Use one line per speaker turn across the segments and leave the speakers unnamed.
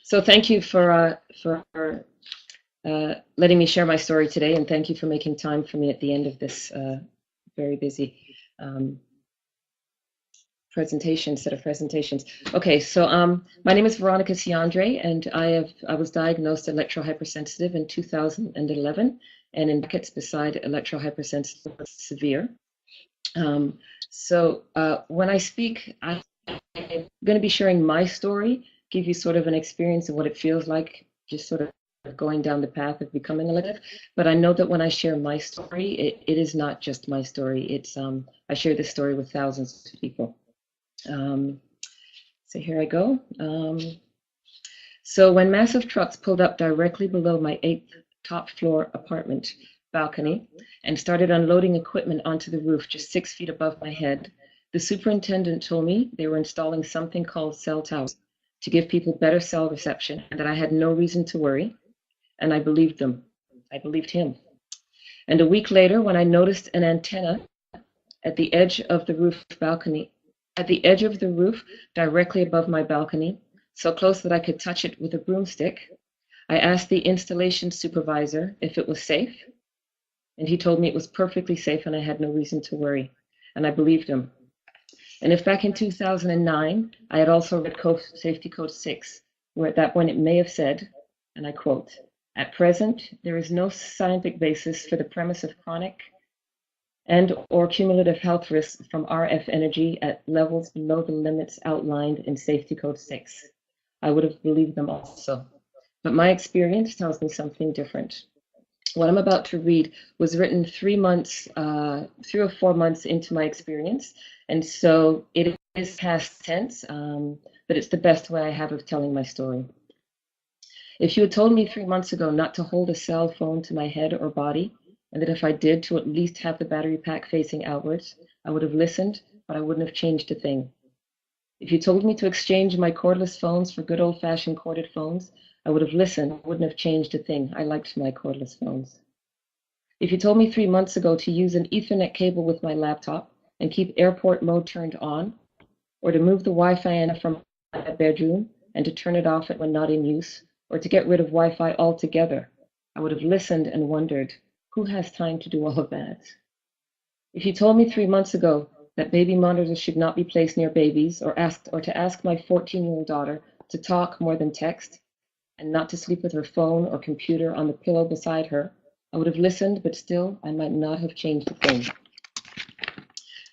So thank you for letting me share my story today, and thank you for making time for me at the end of this very busy um, set of presentations. Okay, so my name is Veronica Ciandre, and I was diagnosed electrohypersensitive in 2011, and in brackets beside electrohypersensitive severe. When I speak, I'm going to be sharing my story, give you sort of an experience of what it feels like, just sort of going down the path of becoming elective. But I know that when I share my story, it is not just my story. It's I share this story with thousands of people. So here I go. So when massive trucks pulled up directly below my 8th top floor apartment balcony and started unloading equipment onto the roof just 6 feet above my head, the superintendent told me they were installing something called cell towers to give people better cell reception and that I had no reason to worry. And I believed them. I believed him. And a week later, when I noticed an antenna at the edge of the roof directly above my balcony, so close that I could touch it with a broomstick, I asked the installation supervisor if it was safe, and he told me it was perfectly safe and I had no reason to worry, and I believed him. And if back in 2009, I had also read Safety Code 6, where at that point it may have said, and I quote, "At present, there is no scientific basis for the premise of chronic and or cumulative health risks from RF energy at levels below the limits outlined in Safety Code 6. I would have believed them also. But my experience tells me something different. What I'm about to read was written 3 or 4 months into my experience, and so it is past tense, but it's the best way I have of telling my story. If you had told me 3 months ago not to hold a cell phone to my head or body, and that if I did, to at least have the battery pack facing outwards, I would have listened, but I wouldn't have changed a thing. If you told me to exchange my cordless phones for good old-fashioned corded phones, I would have listened, I wouldn't have changed a thing. I liked my cordless phones. If you told me 3 months ago to use an Ethernet cable with my laptop and keep airport mode turned on, or to move the Wi-Fi antenna from my bedroom and to turn it off when not in use, or to get rid of Wi-Fi altogether, I would have listened and wondered, who has time to do all of that? If you told me 3 months ago that baby monitors should not be placed near babies, or to ask my 14-year-old daughter to talk more than text, and not to sleep with her phone or computer on the pillow beside her, I would have listened, but still I might not have changed a thing.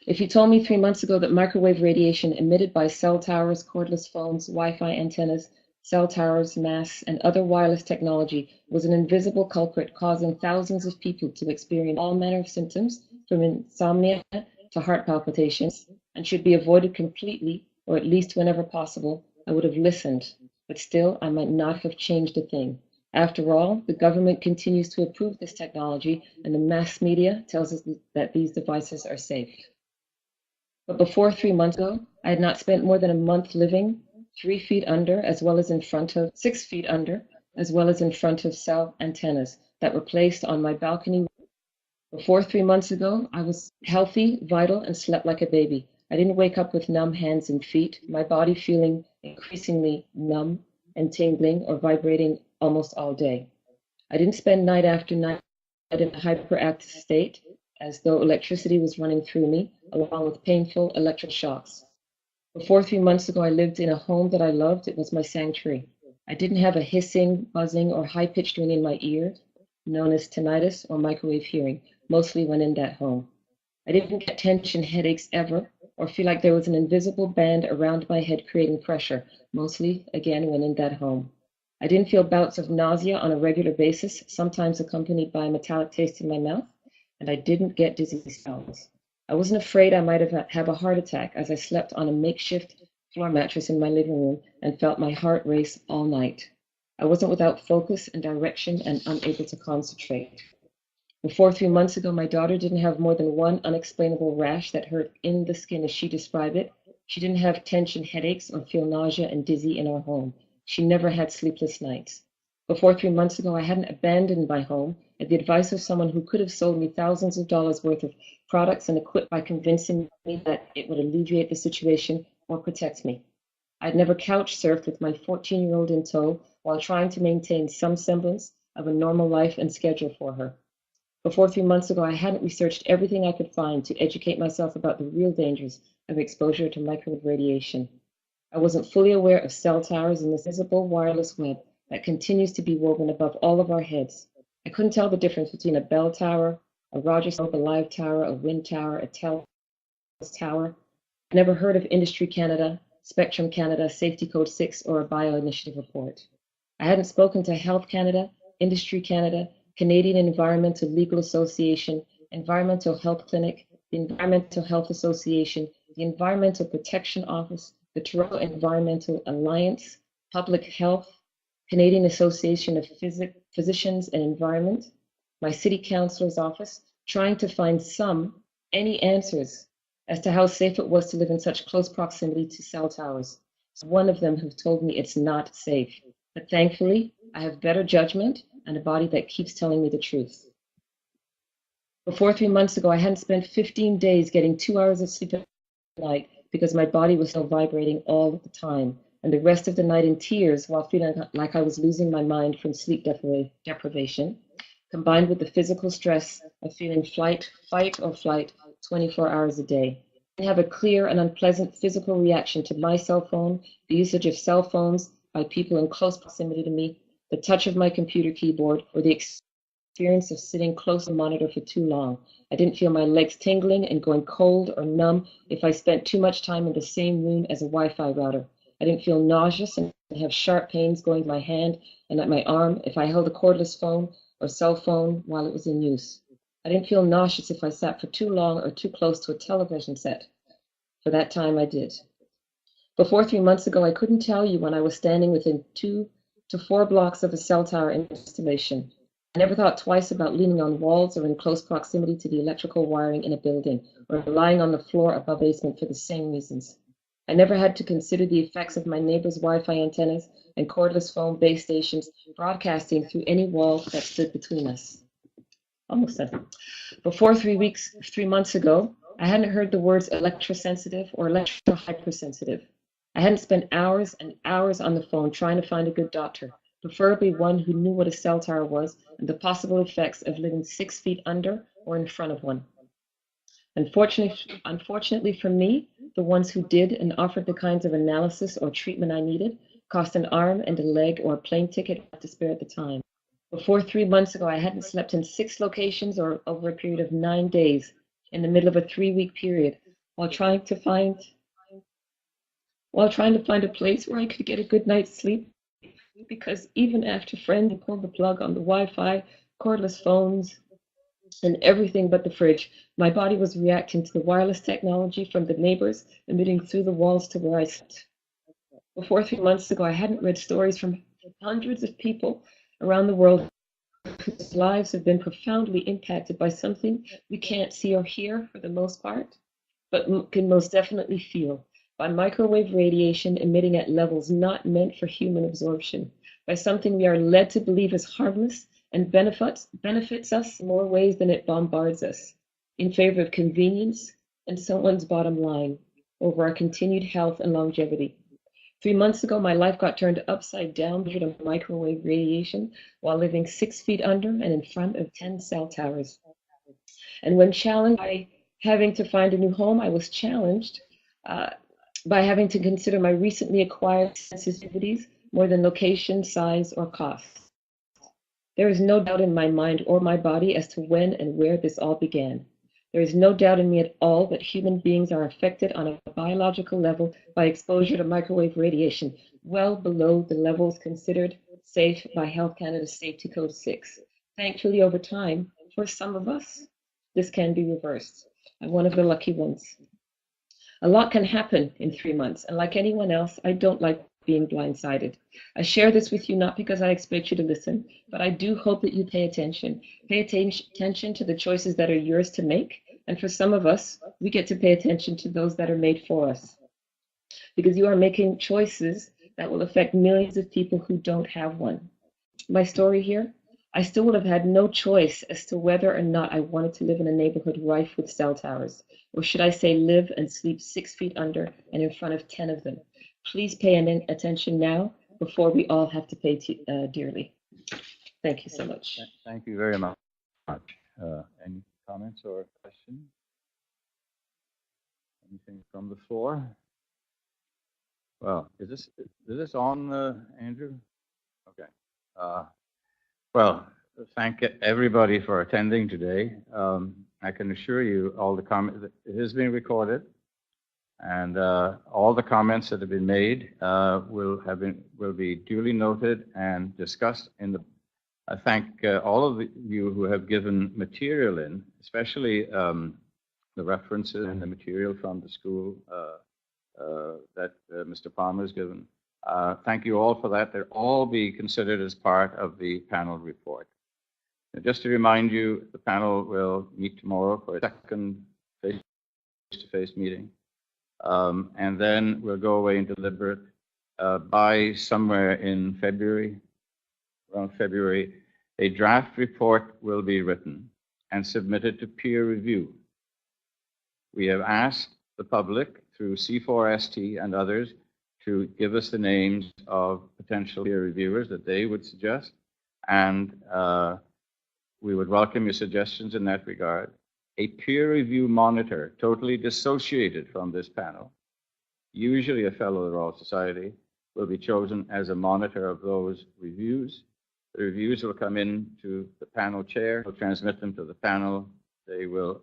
If you told me 3 months ago that microwave radiation emitted by cell towers, cordless phones, Wi-Fi antennas, cell towers, masts, and other wireless technology was an invisible culprit causing thousands of people to experience all manner of symptoms, from insomnia to heart palpitations, and should be avoided completely, or at least whenever possible, I would have listened, but still I might not have changed a thing. After all, the government continues to approve this technology, and the mass media tells us that these devices are safe. But before 3 months ago, I had not spent more than a month living 3 feet under, as well as in front of 6 feet under, as well as in front of cell antennas that were placed on my balcony. Before 3 months ago, I was healthy, vital, and slept like a baby. I didn't wake up with numb hands and feet, my body feeling increasingly numb and tingling or vibrating almost all day. I didn't spend night after night in a hyperactive state, as though electricity was running through me, along with painful electric shocks. Before 3 months ago, I lived in a home that I loved. It was my sanctuary. I didn't have a hissing, buzzing, or high-pitched ring in my ear, known as tinnitus or microwave hearing, mostly when in that home. I didn't get tension headaches ever, or feel like there was an invisible band around my head creating pressure, mostly, again, when in that home. I didn't feel bouts of nausea on a regular basis, sometimes accompanied by a metallic taste in my mouth, and I didn't get dizzy spells. I wasn't afraid I might have a heart attack as I slept on a makeshift floor mattress in my living room and felt my heart race all night. I wasn't without focus and direction and unable to concentrate. Before 3 months ago, my daughter didn't have more than one unexplainable rash that hurt in the skin, as she described it. She didn't have tension headaches or feel nausea and dizzy in our home. She never had sleepless nights. Before 3 months ago, I hadn't abandoned my home at the advice of someone who could have sold me thousands of dollars worth of products and equipment by convincing me that it would alleviate the situation or protect me. I'd never couch surfed with my 14-year-old in tow while trying to maintain some semblance of a normal life and schedule for her. Before 3 months ago, I hadn't researched everything I could find to educate myself about the real dangers of exposure to microwave radiation. I wasn't fully aware of cell towers and this visible wireless web that continues to be woven above all of our heads. I couldn't tell the difference between a bell tower, a Rogers Globe Alive tower, a wind tower, a Telus tower. I never heard of Industry Canada, Spectrum Canada, Safety Code 6, or a Bio-Initiative report. I hadn't spoken to Health Canada, Industry Canada, Canadian Environmental Legal Association, Environmental Health Clinic, the Environmental Health Association, the Environmental Protection Office, the Toronto Environmental Alliance, Public Health, Canadian Association of Physicians and Environment, my city councillor's office, trying to find any answers as to how safe it was to live in such close proximity to cell towers. One of them have told me it's not safe, but thankfully I have better judgment and a body that keeps telling me the truth. Before 3 months ago, I hadn't spent 15 days getting 2 hours of sleep at night because my body was still vibrating all the time, and the rest of the night in tears while feeling like I was losing my mind from sleep deprivation, combined with the physical stress of feeling fight or flight 24 hours a day. I have a clear and unpleasant physical reaction to my cell phone, the usage of cell phones by people in close proximity to me, the touch of my computer keyboard, or the experience of sitting close to the monitor for too long. I didn't feel my legs tingling and going cold or numb if I spent too much time in the same room as a Wi-Fi router. I didn't feel nauseous and have sharp pains going to my hand and at my arm if I held a cordless phone or cell phone while it was in use. I didn't feel nauseous if I sat for too long or too close to a television set. For that time, I did. Before 3 months ago, I couldn't tell you when I was standing within 2 to 4 blocks of a cell tower installation. I never thought twice about leaning on walls or in close proximity to the electrical wiring in a building, or lying on the floor above basement for the same reasons. I never had to consider the effects of my neighbor's Wi-Fi antennas and cordless phone base stations broadcasting through any wall that stood between us. Almost done. Before 3 months ago, I hadn't heard the words electrosensitive or electrohypersensitive. I hadn't spent hours and hours on the phone trying to find a good doctor, preferably one who knew what a cell tower was and the possible effects of living 6 feet under or in front of one. Unfortunately for me, the ones who did and offered the kinds of analysis or treatment I needed cost an arm and a leg or a plane ticket to spare at the time. Before 3 months ago, I hadn't slept in 6 locations or over a period of 9 days in the middle of a 3-week period while trying to find a place where I could get a good night's sleep, because even after friends pulled the plug on the Wi-Fi, cordless phones, and everything but the fridge, my body was reacting to the wireless technology from the neighbors emitting through the walls to where I slept. Before 3 months ago, I hadn't read stories from hundreds of people around the world whose lives have been profoundly impacted by something we can't see or hear for the most part, but can most definitely feel, by microwave radiation emitting at levels not meant for human absorption, by something we are led to believe is harmless and benefits us in more ways than it bombards us, in favor of convenience and someone's bottom line over our continued health and longevity. 3 months ago, my life got turned upside down due to microwave radiation while living 6 feet under and in front of 10 cell towers. And when challenged by having to find a new home, I was challenged by having to consider my recently acquired sensitivities more than location, size, or cost. There is no doubt in my mind or my body as to when and where this all began. There is no doubt in me at all that human beings are affected on a biological level by exposure to microwave radiation, well below the levels considered safe by Health Canada's Safety Code 6. Thankfully, over time, for some of us, this can be reversed. I'm one of the lucky ones. A lot can happen in 3 months, and like anyone else, I don't like being blindsided. I share this with you not because I expect you to listen, but I do hope that you pay attention. Pay attention to the choices that are yours to make, and for some of us, we get to pay attention to those that are made for us. Because you are making choices that will affect millions of people who don't have one. My story here, I still would have had no choice as to whether or not I wanted to live in a neighborhood rife with cell towers, or should I say live and sleep 6 feet under and in front of 10 of them. Please pay attention now before we all have to pay dearly. Thank you so much.
Thank you very much. Any comments or questions? Anything from the floor? Well, is this on, Andrew? Okay. Well, thank everybody for attending today. I can assure you all the comments, it is being recorded, and all the comments that have been made will be duly noted and discussed in the. I thank all of you who have given material in, especially the references and the material from the school that Mr. Palmer has given. Thank you all for that. They'll all be considered as part of the panel report. Now, just to remind you, the panel will meet tomorrow for a second face-to-face meeting. And then we'll go away and deliberate by somewhere in February, around February. A draft report will be written and submitted to peer review. We have asked the public through C4ST and others to give us the names of potential peer reviewers that they would suggest, and we would welcome your suggestions in that regard. A peer review monitor, totally dissociated from this panel, usually a fellow of the Royal Society, will be chosen as a monitor of those reviews. The reviews will come in to the panel chair, will transmit them to the panel. They will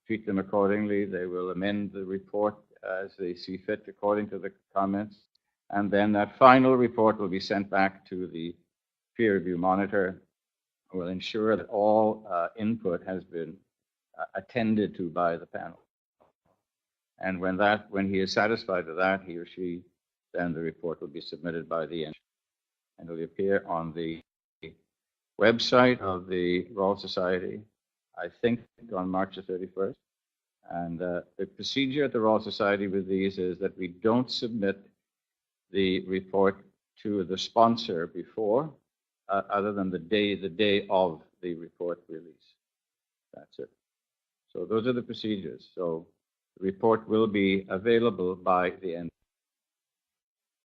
treat them accordingly. They will amend the report as they see fit according to the comments. And then that final report will be sent back to the peer review monitor, who will ensure that all input has been attended to by the panel. And when he is satisfied with that, he or she, then the report will be submitted by the end, and it will appear on the website of the Royal Society, I think on March the 31st. And the procedure at the Royal Society with these is that we don't submit the report to the sponsor before, other than the day of the report release. That's it. So those are the procedures. So the report will be available by the end.